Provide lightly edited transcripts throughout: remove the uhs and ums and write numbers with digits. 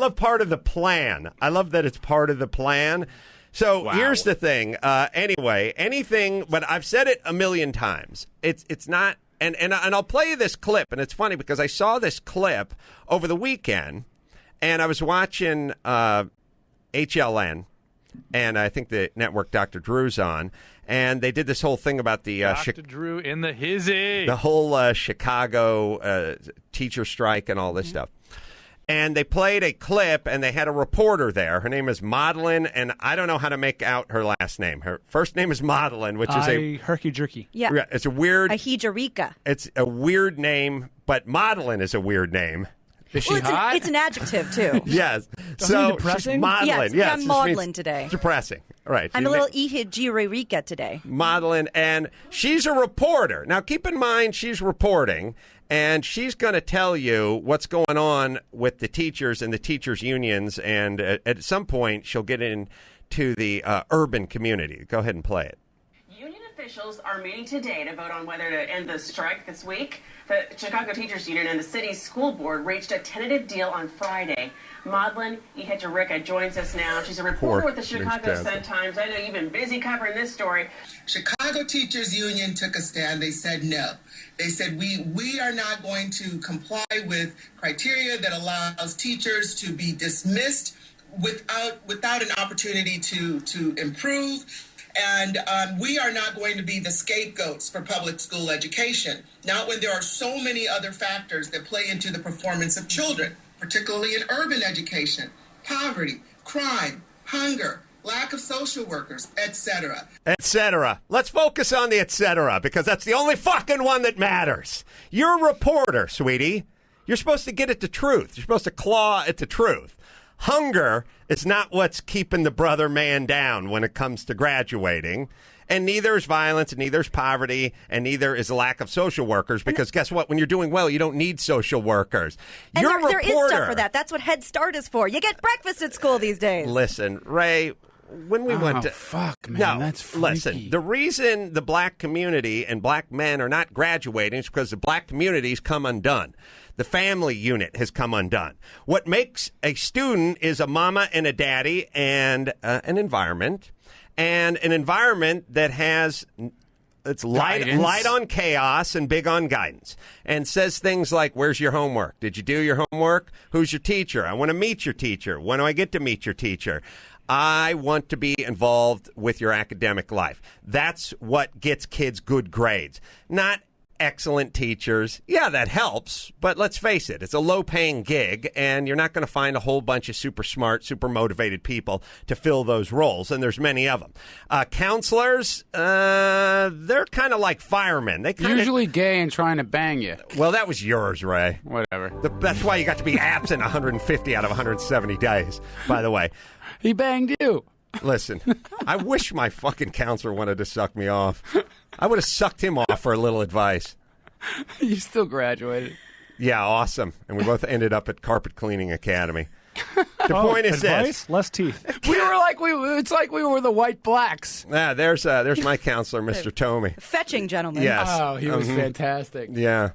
love part of the plan. I love that it's part of the plan. So here's the thing. Anyway, anything, but I've said it a million times. It's not, and I'll play you this clip, and it's funny because I saw this clip over the weekend, and I was watching HLN, and I think the network Dr. Drew's on, and they did this whole thing about the Dr. Drew in the hizzy, the whole Chicago teacher strike and all this stuff. And they played a clip, and they had a reporter there. Her name is Madeline, and I don't know how to make out her last name. Her first name is Madeline, which is a herky jerky. Yeah, it's a weird. Ahijarica. It's a weird name, but Madeline is a weird name. Is she hot? It's an adjective too. Yes. So depressing? Madeline. Yes, I'm maudlin today. Depressing. Right. I'm a little Ahijarica today. Madeline, and she's a reporter. Now, keep in mind, she's reporting. And she's going to tell you what's going on with the teachers and the teachers' unions. And at some point, she'll get into the urban community. Go ahead and play it. Union officials are meeting today to vote on whether to end the strike this week. The Chicago Teachers Union and the city's school board reached a tentative deal on Friday. Madeline Ihejerica joins us now. She's a reporter with the Chicago Sun-Times. I know you've been busy covering this story. Chicago Teachers Union took a stand. They said no. They said we are not going to comply with criteria that allows teachers to be dismissed without an opportunity to improve. And we are not going to be the scapegoats for public school education, not when there are so many other factors that play into the performance of children, particularly in urban education, poverty, crime, hunger, lack of social workers, etc. Etc. Let's focus on the etc. because that's the only fucking one that matters. You're a reporter, sweetie. You're supposed to get at the truth. You're supposed to claw at the truth. Hunger is not what's keeping the brother man down when it comes to graduating. And neither is violence, and neither is poverty, and neither is a lack of social workers. Because guess what? When you're doing well, you don't need social workers. And there is stuff for that. That's what Head Start is for. You get breakfast at school these days. Listen, Ray, when we went to... fuck, man, that's freaky. Listen, the reason the black community and black men are not graduating is because the black community's come undone. The family unit has come undone. What makes a student is a mama and a daddy and an environment that has it's light on chaos and big on guidance, and says things like, where's your homework? Did you do your homework? Who's your teacher? I want to meet your teacher. When do I get to meet your teacher? I want to be involved with your academic life. That's what gets kids good grades, not excellent teachers. Yeah, that helps, but let's face it, it's a low-paying gig, and you're not going to find a whole bunch of super smart, super motivated people to fill those roles, and there's many of them. Counselors, they're kind of like firemen. They usually gay and trying to bang you. Well, that was yours, Ray. Whatever. That's why you got to be absent 150 out of 170 days, by the way. He banged you. Listen, I wish my fucking counselor wanted to suck me off. I would have sucked him off for a little advice. You still graduated. Yeah, awesome. And we both ended up at Carpet Cleaning Academy. The point is this. Less teeth. It's like we were the white blacks. Yeah, there's my counselor, Mr. Tomey. Fetching gentleman. Yes. Oh, he was fantastic. Yeah.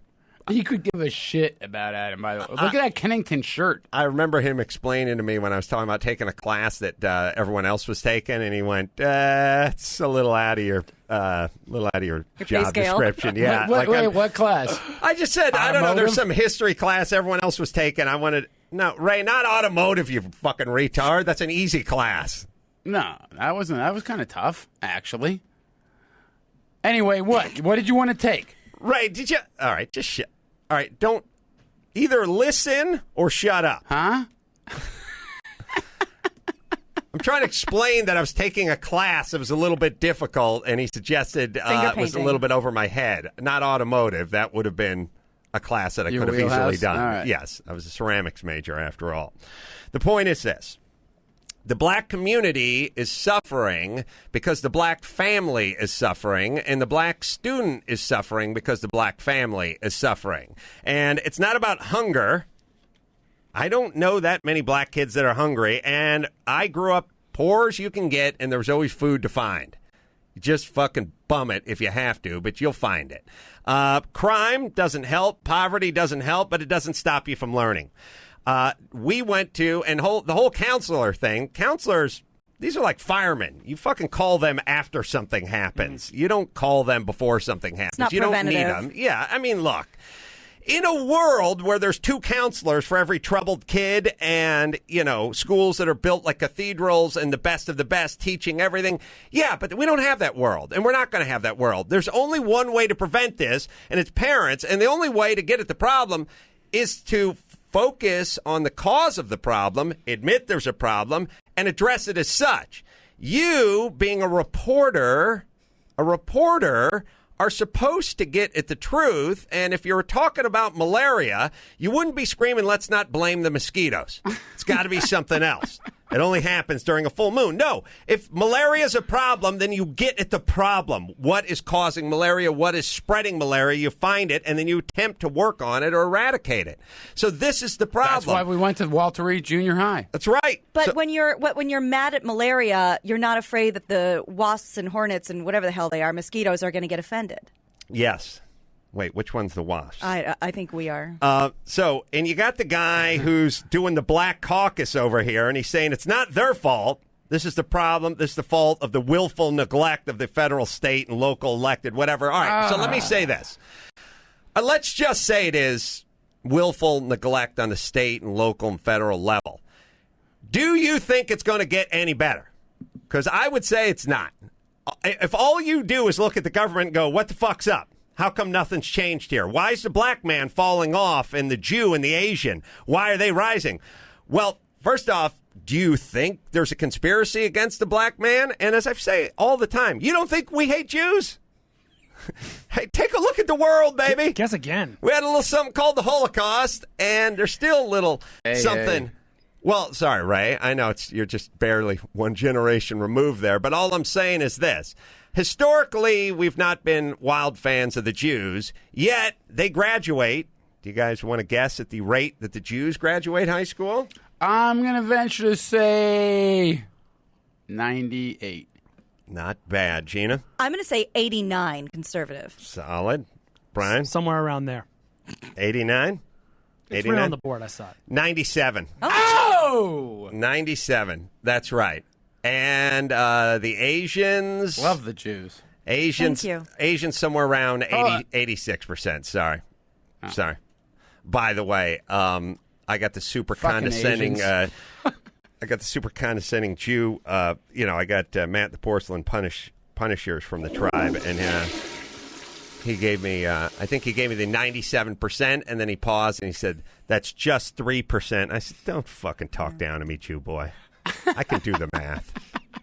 He could give a shit about Adam, by the way. Look at that Kennington shirt. I remember him explaining to me when I was talking about taking a class that everyone else was taking, and he went, it's a little out of your job description. Yeah. Wait, what class? I just said, I don't know, there's some history class everyone else was taking. No, Ray, not automotive, you fucking retard. That's an easy class. No, that was kind of tough, actually. Anyway, what did you want to take? Ray, did you? All right, just shit. All right, don't either listen or shut up. Huh? I'm trying to explain that I was taking a class that was a little bit difficult, and he suggested it was a little bit over my head. Not automotive. That would have been a class that I could have easily done. Right. Yes, I was a ceramics major after all. The point is this. The black community is suffering because the black family is suffering, and the black student is suffering because the black family is suffering. And it's not about hunger. I don't know that many black kids that are hungry, and I grew up poor as you can get, and there was always food to find. You just fucking bum it if you have to, but you'll find it. Crime doesn't help. Poverty doesn't help, but it doesn't stop you from learning. We went to, and the whole counselor thing, counselors, these are like firemen. You fucking call them after something happens. You don't call them before something happens. It's not you preventative. Don't need them. Yeah, I mean, look. In a world where there's 2 counselors for every troubled kid and, schools that are built like cathedrals and the best of the best teaching everything, yeah, but we don't have that world, and we're not going to have that world. There's only one way to prevent this, and it's parents, and the only way to get at the problem is to focus on the cause of the problem, admit there's a problem, and address it as such. You, being a reporter are supposed to get at the truth, and if you're talking about malaria, you wouldn't be screaming, let's not blame the mosquitoes. It's got to be something else. It only happens during a full moon. No, if malaria is a problem, then you get at the problem. What is causing malaria? What is spreading malaria? You find it, and then you attempt to work on it or eradicate it. So this is the problem. That's why we went to Walter Reed Junior High. That's right. But when you're mad at malaria, you're not afraid that the wasps and hornets and whatever the hell they are, mosquitoes, are going to get offended. Yes. Wait, which one's the wasp? I think we are. And you got the guy who's doing the Black Caucus over here, and he's saying it's not their fault. This is the problem. This is the fault of the willful neglect of the federal, state, and local elected, whatever. All right, so let me say this. Let's just say it is willful neglect on the state and local and federal level. Do you think it's going to get any better? Because I would say it's not. If all you do is look at the government and go, what the fuck's up? How come nothing's changed here? Why is the black man falling off and the Jew and the Asian? Why are they rising? Well, first off, do you think there's a conspiracy against the black man? And as I say all the time, you don't think we hate Jews? Hey, take a look at the world, baby. Guess again. We had a little something called the Holocaust, and there's still a little something. Hey. Well, sorry, Ray. I know you're just barely one generation removed there, but all I'm saying is this. Historically, we've not been wild fans of the Jews, yet they graduate. Do you guys want to guess at the rate that the Jews graduate high school? I'm going to venture to say 98. Not bad. Gina? I'm going to say 89 conservative. Solid. Brian? Somewhere around there. 89? It's right on the board, I saw it. 97. Oh! 97. That's right. And the Asians. Love the Jews. Asians. Thank you. Asians somewhere around 86%. Sorry. Oh. Sorry. By the way, I got the super Fucking condescending. Asians. I got the super condescending Jew. I got Matt the Porcelain Punishers from the tribe, and he gave me. I think he gave me the 97%, and then he paused and he said, "That's just 3%." I said, "Don't fucking talk down to me, Jew boy. I can do the math.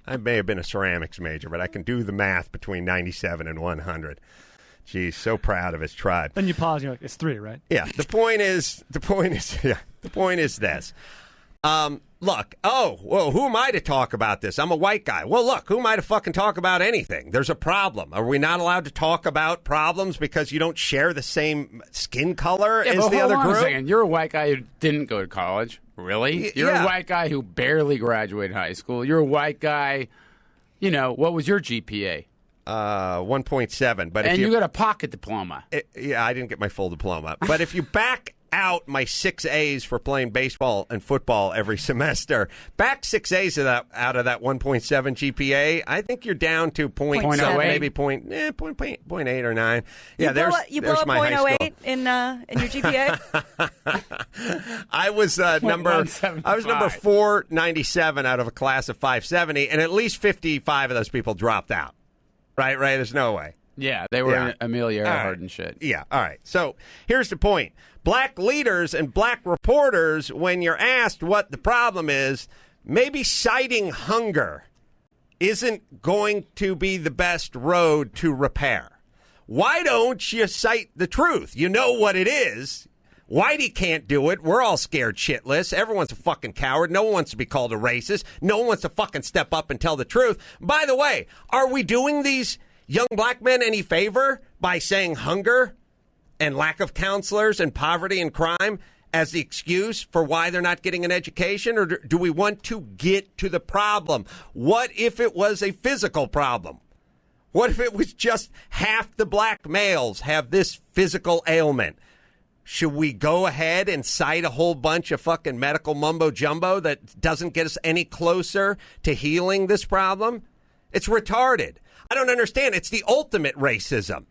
I may have been a ceramics major, but I can do the math between 97 and 100. Geez, so proud of his tribe." Then you pause. You're like, "It's 3, right?" Yeah. The point is this. Look, who am I to talk about this? I'm a white guy. Well, look, who am I to fucking talk about anything? There's a problem. Are we not allowed to talk about problems because you don't share the same skin color as the other hold on group? a second. You're a white guy who didn't go to college. Really? You're yeah. a white guy who barely graduated high school. You're a white guy, what was your GPA? 1.7. But and if you got a pocket diploma. I didn't get my full diploma. But if you back out my 6 A's for playing baseball and football every semester, back 6 A's out of that 1.7 GPA, I think you're down to 0.7, maybe 0.8 or 9. Yeah, you blow up my high school. 0.08 in your GPA? I was number 497 out of a class of 570, and at least 55 of those people dropped out. Right? There's no way. Yeah, they were in Amelia Earhart and shit. Yeah, all right. So here's the point. Black leaders and black reporters, when you're asked what the problem is, maybe citing hunger isn't going to be the best road to repair. Why don't you cite the truth? You know what it is. Whitey can't do it. We're all scared shitless. Everyone's a fucking coward. No one wants to be called a racist. No one wants to fucking step up and tell the truth. By the way, are we doing these young black men any favor by saying hunger and lack of counselors and poverty and crime as the excuse for why they're not getting an education? Or do we want to get to the problem? What if it was a physical problem? What if it was just half the black males have this physical ailment? Should we go ahead and cite a whole bunch of fucking medical mumbo jumbo that doesn't get us any closer to healing this problem? It's retarded. I don't understand. It's the ultimate racism.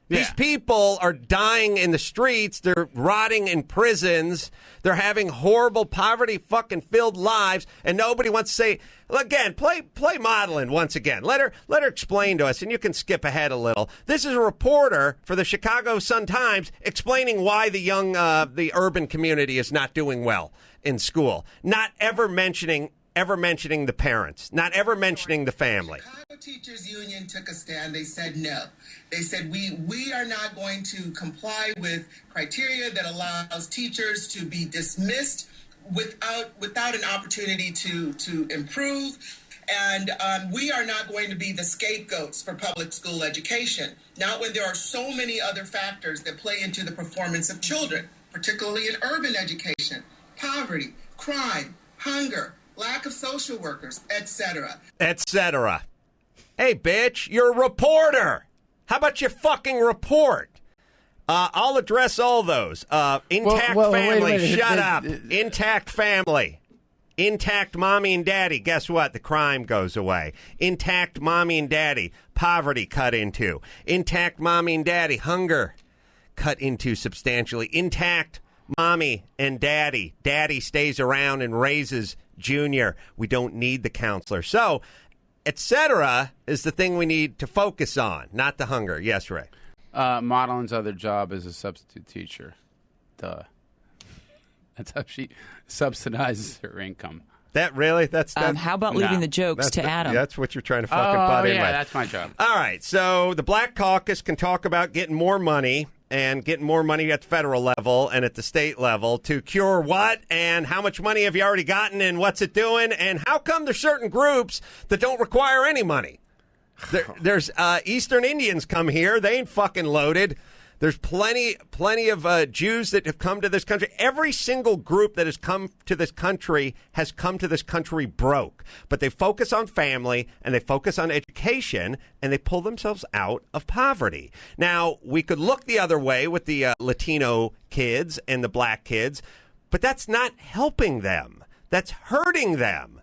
Yeah. These people are dying in the streets. They're rotting in prisons. They're having horrible poverty fucking filled lives. And nobody wants to say, again, play Madeline once again. Let her explain to us, and you can skip ahead a little. This is a reporter for the Chicago Sun-Times explaining why the urban community is not doing well in school. Not ever mentioning the parents, not ever mentioning the family. Chicago Teachers Union took a stand. They said no. They said we are not going to comply with criteria that allows teachers to be dismissed without an opportunity to improve. And we are not going to be the scapegoats for public school education, not when there are so many other factors that play into the performance of children, particularly in urban education, poverty, crime, hunger, lack of social workers, etc. Etc. Hey, bitch, you're a reporter. How about you fucking report? I'll address all those. Intact family, shut up. Intact family. Intact mommy and daddy, guess what? The crime goes away. Intact mommy and daddy, poverty cut into. Intact mommy and daddy, hunger cut into substantially. Intact mommy and daddy. Daddy stays around and raises Junior. We don't need the counselor. So, etc. is the thing we need to focus on, not the hunger. Yes, Ray. Madeline's other job is a substitute teacher. Duh. That's how she subsidizes her income. That really? That's how about leaving the jokes to Adam? That's what you're trying to fucking butt in with. That's my job. All right, so the Black Caucus can talk about getting more money and getting more money at the federal level and at the state level to cure what and how much money have you already gotten and what's it doing and how come there's certain groups that don't require any money? There's Eastern Indians come here. They ain't fucking loaded. There's plenty of Jews that have come to this country. Every single group that has come to this country broke. But they focus on family and they focus on education and they pull themselves out of poverty. Now, we could look the other way with the Latino kids and the black kids, but that's not helping them. That's hurting them.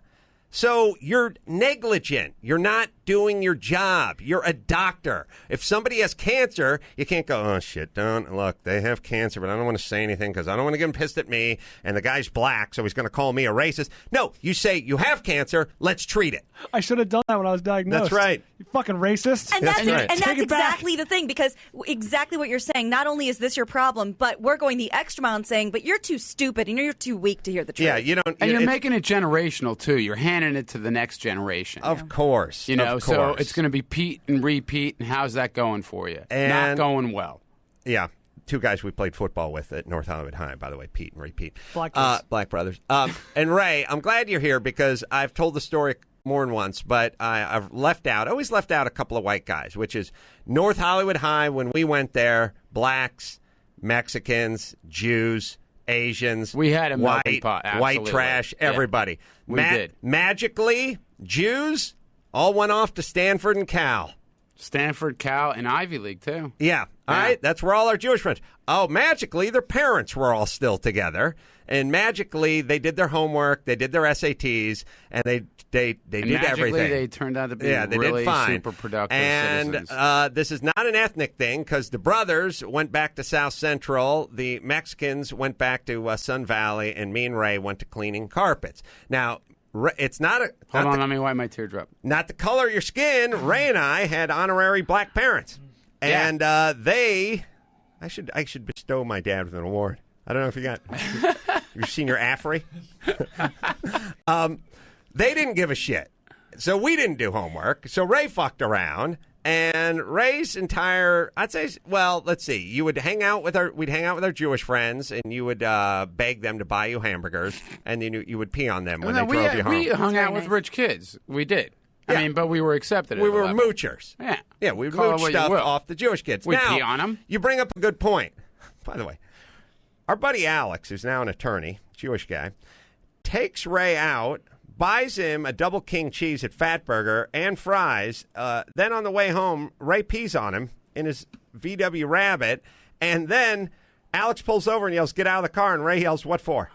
So you're negligent. You're not doing your job. You're a doctor. If somebody has cancer, you can't go, oh, shit, look, they have cancer, but I don't want to say anything because I don't want to get them pissed at me, and the guy's black, so he's going to call me a racist. No, you say, you have cancer, let's treat it. I should have done that when I was diagnosed. That's right. You fucking racist. And that's right. And Take that's it back. exactly the thing, because exactly what you're saying, not only is this your problem, but we're going the extra mile and saying, but you're too stupid and you're too weak to hear the truth. Yeah, you don't. And you're making it generational, too. You're handing it to the next generation. Of course. You know, of so course. it's going to be Pete and repeat, and how's that going for you? And not going well. Yeah. Two guys we played football with at North Hollywood High, by the way, Pete and Repeat. Black kids. Black brothers. And Ray, I'm glad you're here because I've told the story more than once, but I've always left out a couple of white guys, which is North Hollywood High when we went there, blacks, Mexicans, Jews, Asians, We had a melting pot, white absolutely. trash, Yeah. everybody. We did. Magically, Jews all went off to Stanford and Cal. Stanford, Cal, and Ivy League, too. Yeah. All Yeah. right. That's where all our Jewish friends. Oh, magically, their parents were all still together. And magically, they did their homework, they did their SATs, and they And did magically, everything. they turned out to be they really did fine. super productive and citizens. this is not an ethnic thing because the brothers went back to South Central, the Mexicans went back to Sun Valley, and me and Ray went to cleaning carpets. Now, it's not a Hold on, let me wipe my teardrop. not the color of your skin. Ray and I had honorary black parents, and they. I should bestow my dad with an award. I don't know if you got your senior Afri. They didn't give a shit, so we didn't do homework. So Ray fucked around, and Ray's entire, I'd say, well, let's see. You would we'd hang out with our Jewish friends, and you would beg them to buy you hamburgers, and then you would pee on them when they drove you home. We hung That's out very with nice. rich kids. We did. Yeah. I mean, but we were accepted. We at the were level. moochers. Yeah. We would Call it mooch what you stuff will. off the Jewish kids. We'd Now, pee on 'em. You bring up a good point. By the way, our buddy Alex, who's now an attorney, Jewish guy, takes Ray out, buys him a double king cheese at Fatburger and fries. Then on the way home, Ray pees on him in his VW Rabbit, and then Alex pulls over and yells, "Get out of the car!" And Ray yells, "What for?"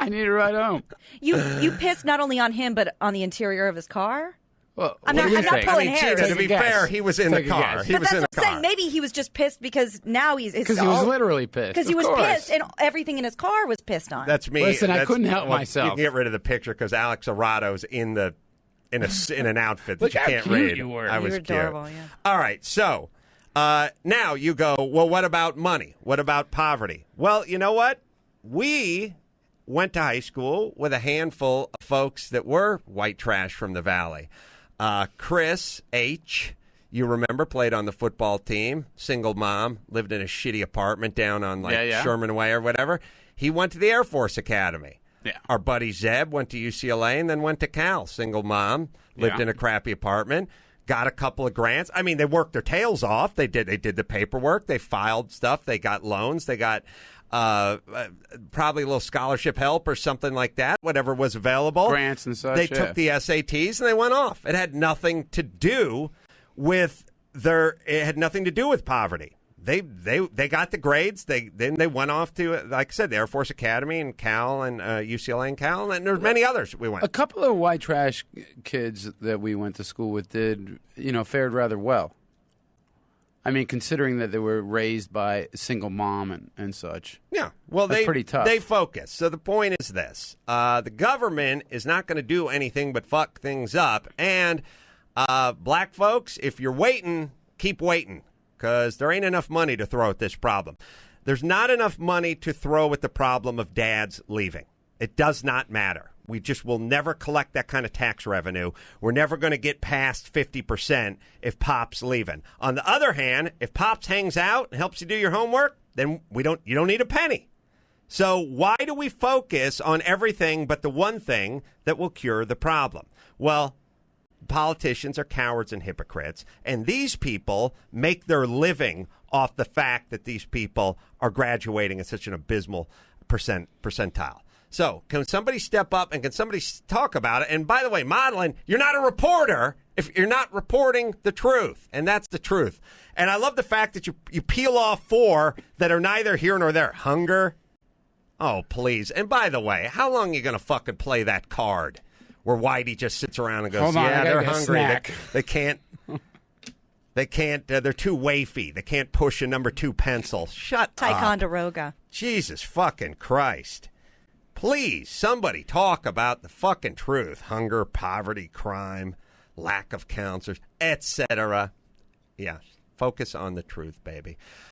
I need a ride home. You pissed not only on him but on the interior of his car. Well, I'm what not do you think? pulling hairs. To be fair, he was in the car. He But was that's in the what I'm car. saying. Maybe he was just pissed because now he's Because he was literally pissed. Because he Of was course. pissed and everything in his car was pissed on. That's me. Listen, I That's- couldn't help well, myself. You can get rid of the picture because Alex Arato's in an outfit that Look you how can't cute read. you were. I You was were cute. adorable, yeah. All right, so now you go, well, what about money? What about poverty? Well, you know what? We went to high school with a handful of folks that were white trash from the Valley. Chris H., you remember, played on the football team, single mom, lived in a shitty apartment down on Sherman Way or whatever. He went to the Air Force Academy. Yeah. Our buddy Zeb went to UCLA and then went to Cal. Single mom, lived in a crappy apartment, got a couple of grants. I mean, they worked their tails off. They did the paperwork. They filed stuff. They got loans. They got probably a little scholarship help or something like that, whatever was available. Grants and such. They took the SATs and they went off. It had nothing to do with poverty. They got the grades. Then they went off to, like I said, the Air Force Academy and Cal and UCLA and Cal, and there's many others we went. A couple of white trash kids that we went to school with fared rather well. I mean, considering that they were raised by a single mom and such. Yeah, well, That's pretty tough. They focus. So the point is this: the government is not going to do anything but fuck things up. And black folks, if you're waiting, keep waiting, because there ain't enough money to throw at this problem. There's not enough money to throw at the problem of dads leaving. It does not matter. We just will never collect that kind of tax revenue. We're never going to get past 50% if Pop's leaving. On the other hand, if Pops hangs out and helps you do your homework, then you don't need a penny. So why do we focus on everything but the one thing that will cure the problem? Well, politicians are cowards and hypocrites, and these people make their living off the fact that these people are graduating at such an abysmal percentile. So can somebody step up and can somebody talk about it? And by the way, Madeline, you're not a reporter if you're not reporting the truth, and that's the truth. And I love the fact that you peel off four that are neither here nor there. Hunger. Oh, please. And by the way, how long are you going to fucking play that card where Whitey just sits around and goes, Hold on, yeah, I they're gotta get a hungry. snack." They can't, they're too wafy. They can't push a number 2 pencil. Shut up. Ticonderoga. Jesus fucking Christ. Please, somebody talk about the fucking truth. Hunger, poverty, crime, lack of counselors, etc. Yeah, focus on the truth, baby.